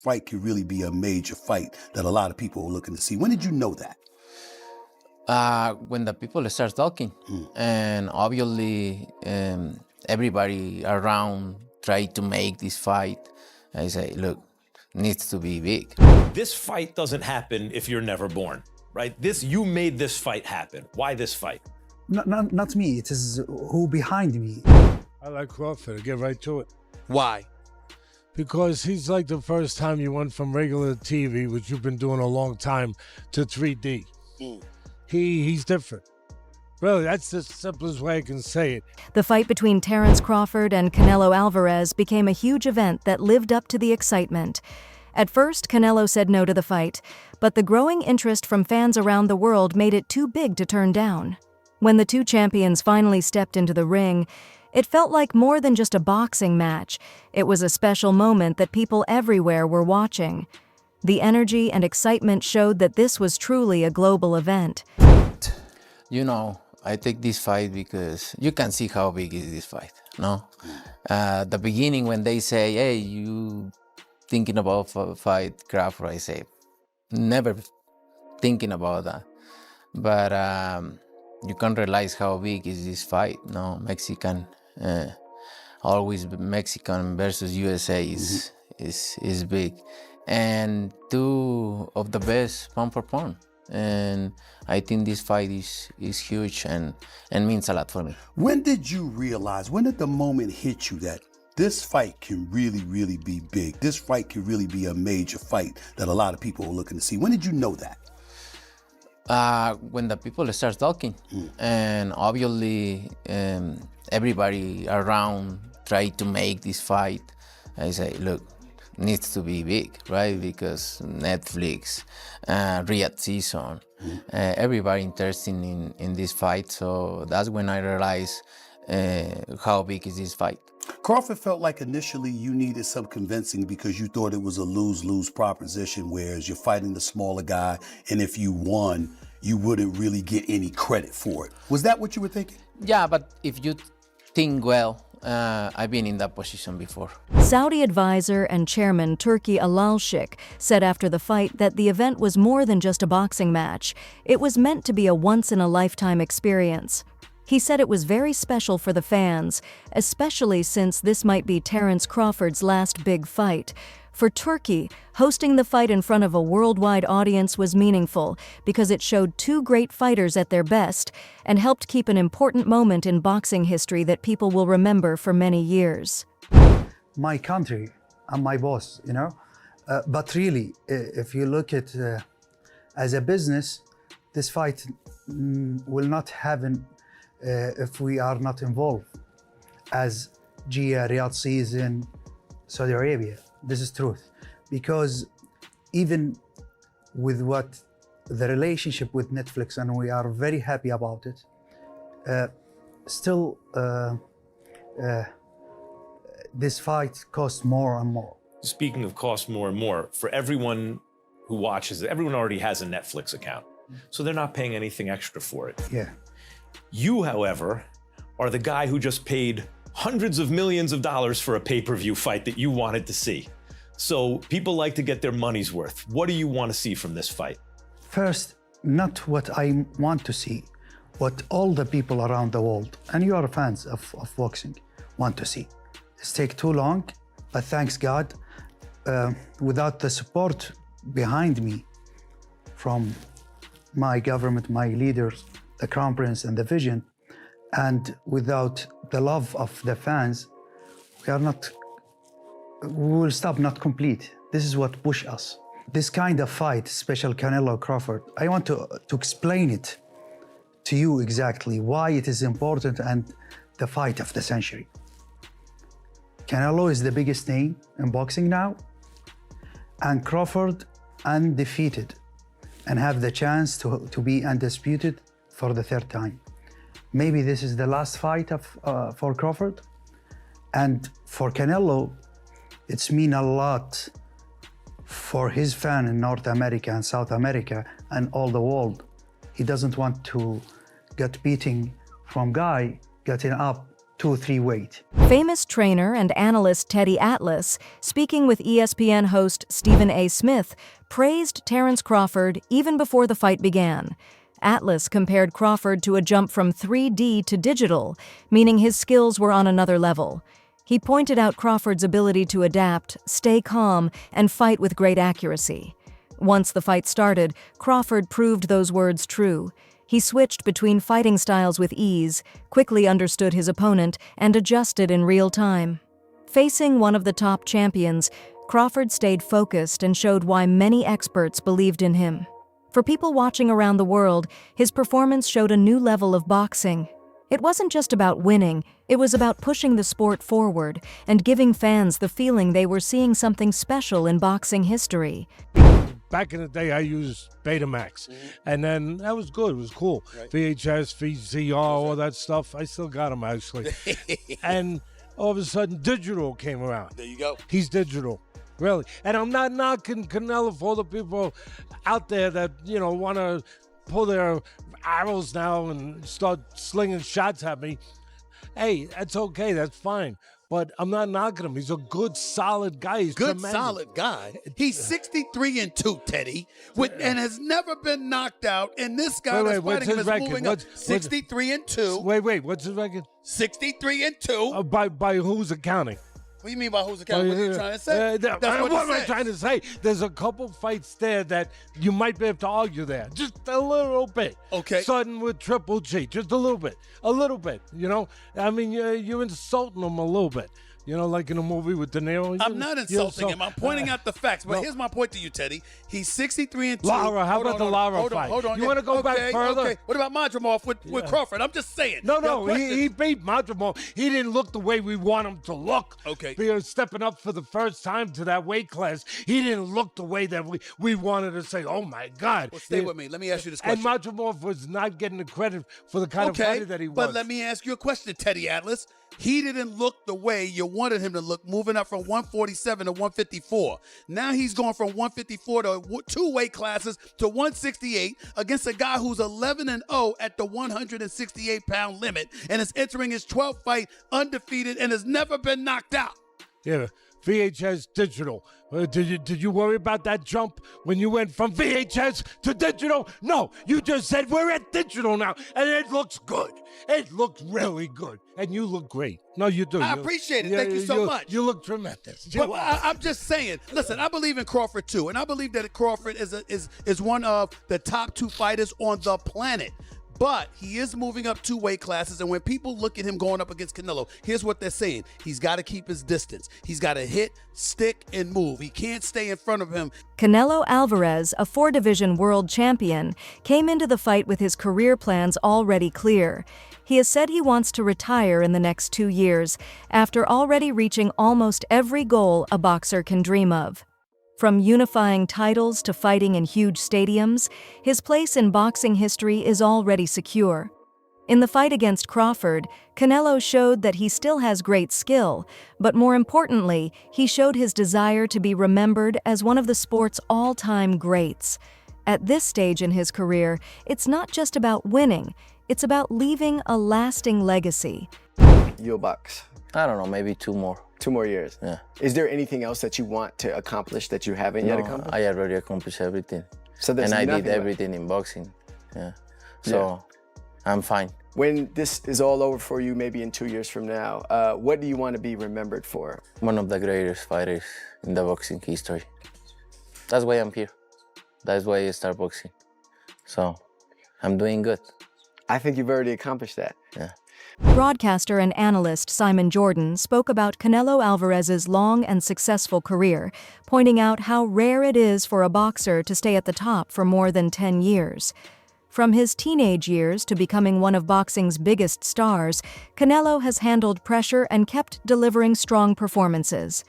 fight could really be a major fight that a lot of people are looking to see. When did you know that? When the people start talking, and obviously everybody around try to make this fight. I say, look, needs to be big. This fight doesn't happen if you're never born, right? You made this fight happen. Why this fight? Not me, it is who behind me. I like Crawford, get right to it. Why? Because he's like the first time you went from regular TV, which you've been doing a long time, to 3D. He's different. Really, that's the simplest way I can say it. The fight between Terence Crawford and Canelo Alvarez became a huge event that lived up to the excitement. At first, Canelo said no to the fight, but the growing interest from fans around the world made it too big to turn down. When the two champions finally stepped into the ring, it felt like more than just a boxing match. It was a special moment that people everywhere were watching. The energy and excitement showed that this was truly a global event. You know, I take this fight because you can see how big is this fight, no? The beginning when they say, hey, you thinking about fight Crawford, I say, never thinking about that. But you can realize how big is this fight, no? Mexican, always Mexican versus USA is big. And two of the best pound for pound. And I think this fight is huge and means a lot for me. When did you realize, when did the moment hit you that this fight can really, really be big? This fight can really be a major fight that a lot of people are looking to see. When did you know that? When the people start talking, and obviously everybody around try to make this fight. I say, look, needs to be big, right? Because Netflix, Riyadh season, everybody interested in this fight. So that's when I realized how big is this fight. Crawford felt like initially you needed some convincing because you thought it was a lose-lose proposition, whereas you're fighting the smaller guy, and if you won, you wouldn't really get any credit for it. Was that what you were thinking? Yeah, but if you think well, I've been in that position before. Saudi advisor and chairman Turki Al-Sheikh said after the fight that the event was more than just a boxing match. It was meant to be a once-in-a-lifetime experience. He said it was very special for the fans, especially since this might be Terence Crawford's last big fight. For Turki, hosting the fight in front of a worldwide audience was meaningful because it showed two great fighters at their best and helped keep an important moment in boxing history that people will remember for many years. My country, I'm my boss, you know? But really, if you look at as a business, this fight will not happen if we are not involved as Gia, Riyadh season, Saudi Arabia. This is truth. Because even with what the relationship with Netflix, and we are very happy about it, still this fight costs more and more. Speaking of cost more and more, for everyone who watches it, everyone already has a Netflix account. So they're not paying anything extra for it. Yeah. You, however, are the guy who just paid hundreds of millions of dollars for a pay-per-view fight that you wanted to see. So people like to get their money's worth. What do you want to see from this fight? First, not what I want to see, what all the people around the world, and you are fans of boxing, want to see. It's take too long, but thanks God, without the support behind me from my government, my leaders, the Crown Prince and the vision, and without the love of the fans, we will stop not complete. This is what push us. This kind of fight, special Canelo Crawford, I want to explain it to you exactly why it is important and the fight of the century. Canelo is the biggest name in boxing now, and Crawford undefeated and have the chance to be undisputed for the third time. Maybe this is the last fight for Crawford. And for Canelo, it's mean a lot for his fan in North America and South America and all the world. He doesn't want to get beating from guy getting up 2-3 weight. Famous trainer and analyst Teddy Atlas, speaking with ESPN host Stephen A. Smith, praised Terence Crawford even before the fight began. Atlas compared Crawford to a jump from 3D to digital, meaning his skills were on another level. He pointed out Crawford's ability to adapt, stay calm, and fight with great accuracy. Once the fight started, Crawford proved those words true. He switched between fighting styles with ease, quickly understood his opponent, and adjusted in real time. Facing one of the top champions, Crawford stayed focused and showed why many experts believed in him. For people watching around the world, his performance showed a new level of boxing. It wasn't just about winning, it was about pushing the sport forward and giving fans the feeling they were seeing something special in boxing history. Back in the day, I used Betamax, and then that was good. It was cool. Right. VHS, VCR, all that stuff. I still got them, actually. And all of a sudden, digital came around. There you go. He's digital, really. And I'm not knocking Canelo for all the people out there that, want to pull their arrows now and start slinging shots at me. Hey, that's okay. That's fine. But I'm not knocking him. He's a good, solid guy. He's good, tremendous. solid guy. He's 63-2, Teddy, and has never been knocked out. And this guy that's fighting him is moving up. 63-2. Wait. What's his record? 63-2. By who's accounting? What do you mean by who's accounting? What are you trying to say? What am I trying to say? There's a couple fights there that you might be able to argue there. Just a little bit. Okay. Starting with Triple G. Just a little bit. I mean, you're insulting him a little bit. Like in a movie with De Niro. I'm not insulting him. I'm pointing out the facts. But here's my point to you, Teddy. He's 63-2. Lara, how about the Lara fight? Hold on. You want to go back further? Okay. What about Madrimov with Crawford? I'm just saying. No. He beat Madrimov. He didn't look the way we want him to look. Okay. Because stepping up for the first time to that weight class, he didn't look the way that we wanted to say, oh, my God. Well, stay with me. Let me ask you this question. And Madrimov was not getting the credit for the kind of fighter that he was. But let me ask you a question, Teddy Atlas. He didn't look the way you wanted him to look, moving up from 147 to 154. Now he's going from 154 to 2 weight classes to 168 against a guy who's 11-0 at the 168-pound limit and is entering his 12th fight undefeated and has never been knocked out. Yeah, VHS digital. Did you worry about that jump when you went from VHS to digital? No, you just said we're at digital now, and it looks good. It looks really good, and you look great. No, you do. I appreciate it. Thank you so much. You look tremendous. But I'm just saying. Listen, I believe in Crawford too, and I believe that Crawford is one of the top 2 fighters on the planet. But he is moving up 2 weight classes, and when people look at him going up against Canelo, here's what they're saying. He's got to keep his distance. He's got to hit, stick, and move. He can't stay in front of him. Canelo Alvarez, a 4-division world champion, came into the fight with his career plans already clear. He has said he wants to retire in the next 2 years, after already reaching almost every goal a boxer can dream of. From unifying titles to fighting in huge stadiums, his place in boxing history is already secure. In the fight against Crawford, Canelo showed that he still has great skill, but more importantly, he showed his desire to be remembered as one of the sport's all-time greats. At this stage in his career, it's not just about winning, it's about leaving a lasting legacy. You'll box. I don't know, maybe 2 more. 2 more years. Yeah. Is there anything else that you want to accomplish that you haven't yet accomplished? I already accomplished everything. So there's and I nothing did left. everything in boxing. Yeah. So I'm fine. When this is all over for you, maybe in 2 years from now, what do you want to be remembered for? One of the greatest fighters in the boxing history. That's why I'm here. That's why I start boxing. So I'm doing good. I think you've already accomplished that. Yeah. Broadcaster and analyst Simon Jordan spoke about Canelo Alvarez's long and successful career, pointing out how rare it is for a boxer to stay at the top for more than 10 years. From his teenage years to becoming one of boxing's biggest stars, Canelo has handled pressure and kept delivering strong performances.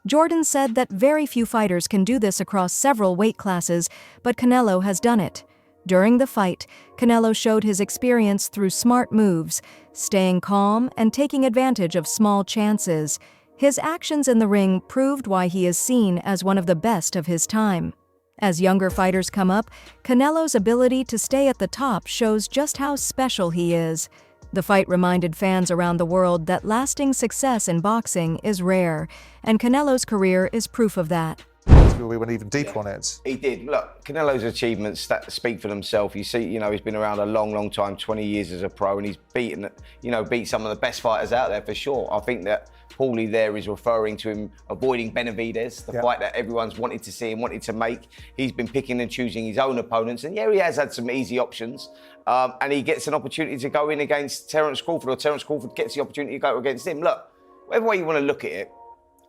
Jordan said that very few fighters can do this across several weight classes, but Canelo has done it. During the fight, Canelo showed his experience through smart moves, staying calm and taking advantage of small chances. His actions in the ring proved why he is seen as one of the best of his time. As younger fighters come up, Canelo's ability to stay at the top shows just how special he is. The fight reminded fans around the world that lasting success in boxing is rare, and Canelo's career is proof of that. We went even deeper on it. He did. Look, Canelo's achievements that speak for themselves. You see, he's been around a long, long time, 20 years as a pro, and he's beat some of the best fighters out there for sure. I think that Paulie there is referring to him avoiding Benavidez, the fight that everyone's wanted to see and wanted to make. He's been picking and choosing his own opponents, and yeah, he has had some easy options. And he gets an opportunity to go in against Terence Crawford, or Terence Crawford gets the opportunity to go against him. Look, whatever way you want to look at it,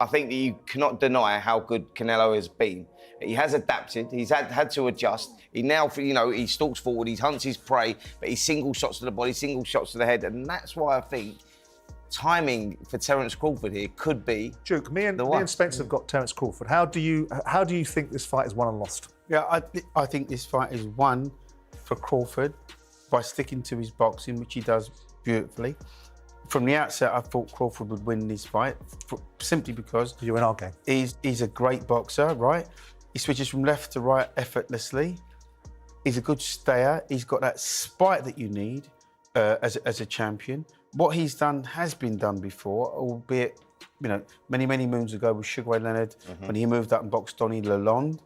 I think that you cannot deny how good Canelo has been. He has adapted, he's had to adjust. He now, he stalks forward, he hunts his prey, but he single shots to the body, single shots to the head, and that's why I think timing for Terence Crawford here could be Duke, me and Spencer have got Terence Crawford. How do you think this fight is won and lost? Yeah, I think this fight is won for Crawford by sticking to his boxing, which he does beautifully. From the outset, I thought Crawford would win this fight, simply because you in our game. He's a great boxer, right? He switches from left to right effortlessly. He's a good stayer. He's got that spite that you need as a champion. What he's done has been done before, albeit, many, many moons ago with Sugar Ray Leonard, when he moved up and boxed Donnie Lalonde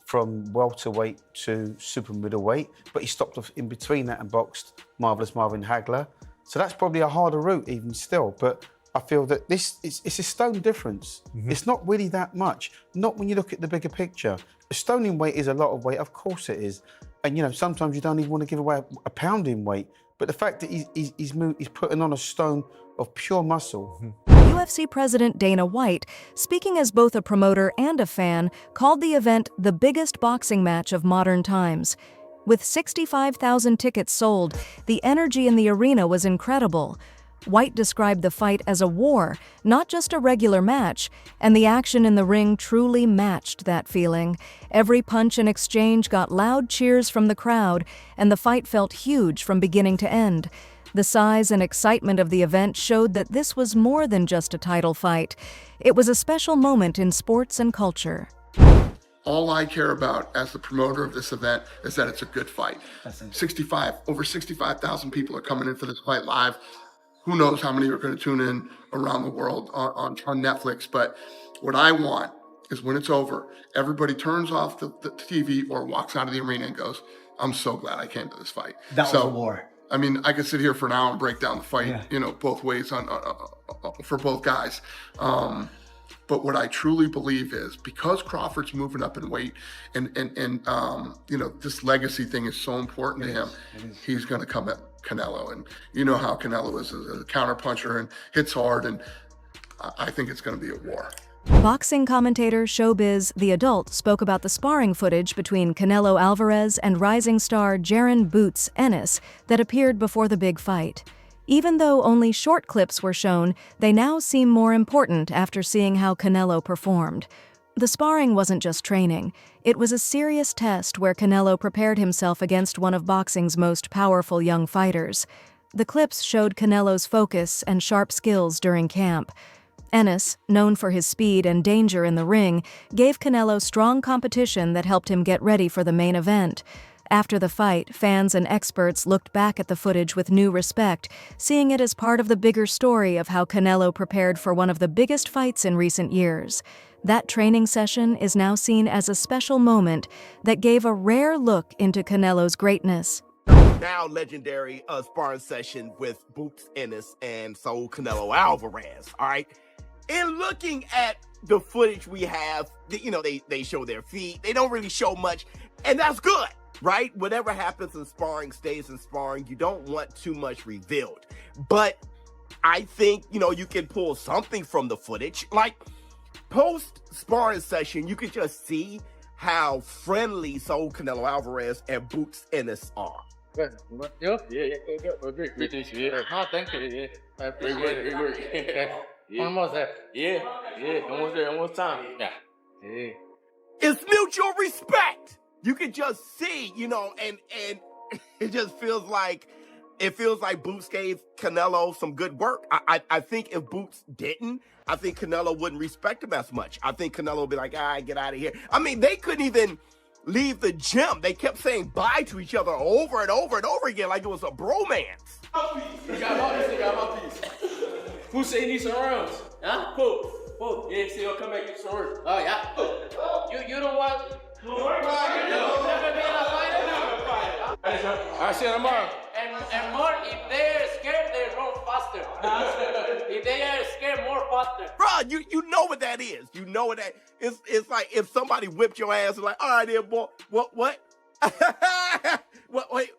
from welterweight to super middleweight, but he stopped off in between that and boxed Marvelous Marvin Hagler. So that's probably a harder route even still, but I feel that it's a stone difference. It's not really that much, not when you look at the bigger picture. A stone in weight is a lot of weight, of course it is. And sometimes you don't even want to give away a pound in weight, but the fact that he's putting on a stone of pure muscle. UFC President Dana White, speaking as both a promoter and a fan, called the event the biggest boxing match of modern times. With 65,000 tickets sold, the energy in the arena was incredible. White described the fight as a war, not just a regular match, and the action in the ring truly matched that feeling. Every punch and exchange got loud cheers from the crowd, and the fight felt huge from beginning to end. The size and excitement of the event showed that this was more than just a title fight. It was a special moment in sports and culture. All I care about as the promoter of this event is that it's a good fight. Over 65,000 people are coming in for this fight live. Who knows how many are going to tune in around the world on Netflix. But what I want is when it's over, everybody turns off the TV or walks out of the arena and goes, I'm so glad I came to this fight. That was a war. I mean, I could sit here for an hour and break down the fight, both ways for both guys. But what I truly believe is because Crawford's moving up in weight and this legacy thing is so important to him, he's going to come at Canelo. And you know how Canelo is as a counterpuncher and hits hard. And I think it's going to be a war. Boxing commentator Showbiz The Adult spoke about the sparring footage between Canelo Alvarez and rising star Jaron "Boots" Ennis that appeared before the big fight. Even though only short clips were shown, they now seem more important after seeing how Canelo performed. The sparring wasn't just training. It was a serious test where Canelo prepared himself against one of boxing's most powerful young fighters. The clips showed Canelo's focus and sharp skills during camp. Ennis, known for his speed and danger in the ring, gave Canelo strong competition that helped him get ready for the main event. After the fight, fans and experts looked back at the footage with new respect, seeing it as part of the bigger story of how Canelo prepared for one of the biggest fights in recent years. That training session is now seen as a special moment that gave a rare look into Canelo's greatness. Now legendary sparring session with Boots Ennis and Canelo Alvarez, all right? In looking at the footage we have, they show their feet. They don't really show much, and that's good. Right? Whatever happens in sparring stays in sparring. You don't want too much revealed. But I think, you can pull something from the footage. Like, post-sparring session, you can just see how friendly Canelo Alvarez and Boots Ennis are. Thank you. Almost there. Yeah. Almost there. Almost time. Yeah. It's mutual respect. You can just see, and it just feels like Boots gave Canelo some good work. I think if Boots didn't, I think Canelo wouldn't respect him as much. I think Canelo would be like, get out of here. I mean, they couldn't even, leave the gym. They kept saying bye to each other over and over and over again like it was a bromance. You got my piece, you got my piece. Who say he needs some rounds? Huh? Who? Yeah, see, he'll come back and get some rounds. Oh, yeah? You don't want... You never been a fighter? I said tomorrow. And more, if they're scared, they run faster. If they are scared, more faster. Bruh, you know what that is. You know what that is. It's like if somebody whipped your ass and like, all right, then, boy, what? What, wait.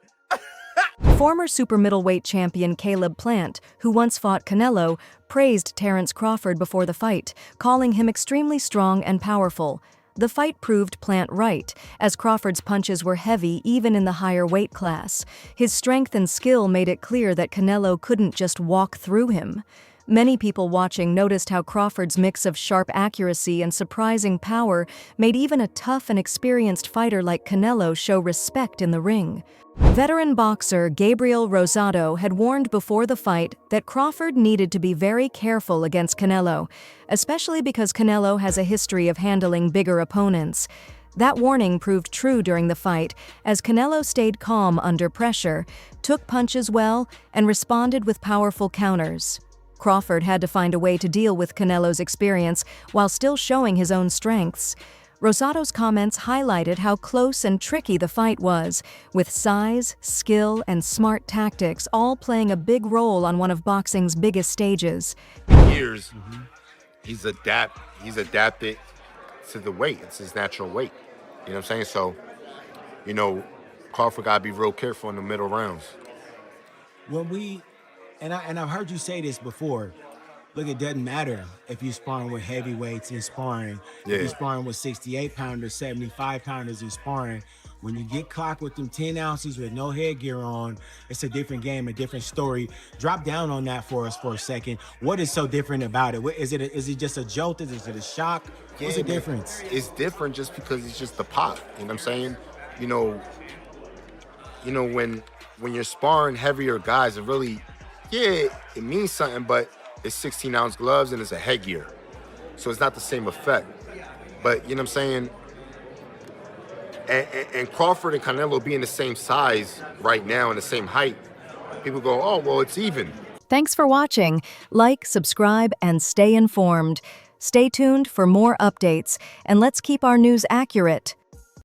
Former super middleweight champion Caleb Plant, who once fought Canelo, praised Terence Crawford before the fight, calling him extremely strong and powerful. The fight proved Plant right, as Crawford's punches were heavy even in the higher weight class. His strength and skill made it clear that Canelo couldn't just walk through him. Many people watching noticed how Crawford's mix of sharp accuracy and surprising power made even a tough and experienced fighter like Canelo show respect in the ring. Veteran boxer Gabriel Rosado had warned before the fight that Crawford needed to be very careful against Canelo, especially because Canelo has a history of handling bigger opponents. That warning proved true during the fight, as Canelo stayed calm under pressure, took punches well, and responded with powerful counters. Crawford had to find a way to deal with Canelo's experience while still showing his own strengths. Rosado's comments highlighted how close and tricky the fight was, with size, skill, and smart tactics all playing a big role on one of boxing's biggest stages. Years, he's adapted to the weight. It's his natural weight. You know what I'm saying? So, Crawford gotta be real careful in the middle rounds. And I've heard you say this before. Look, it doesn't matter if you're sparring with heavyweights in sparring. Yeah. If you're sparring with 68-pounders, 75-pounders in sparring. When you get clocked with them 10 ounces with no headgear on, it's a different game, a different story. Drop down on that for us for a second. What is so different about it? Is it just a jolt? Is it a shock? What's the difference? It's different just because it's just the pop. You know what I'm saying? When you're sparring heavier guys, it really, it means something, but it's 16-ounce gloves and it's a headgear. So it's not the same effect. But, you know what I'm saying? And Crawford and Canelo being the same size right now and the same height, people go, oh, well, it's even. Thanks for watching. Like, subscribe, and stay informed. Stay tuned for more updates, and let's keep our news accurate.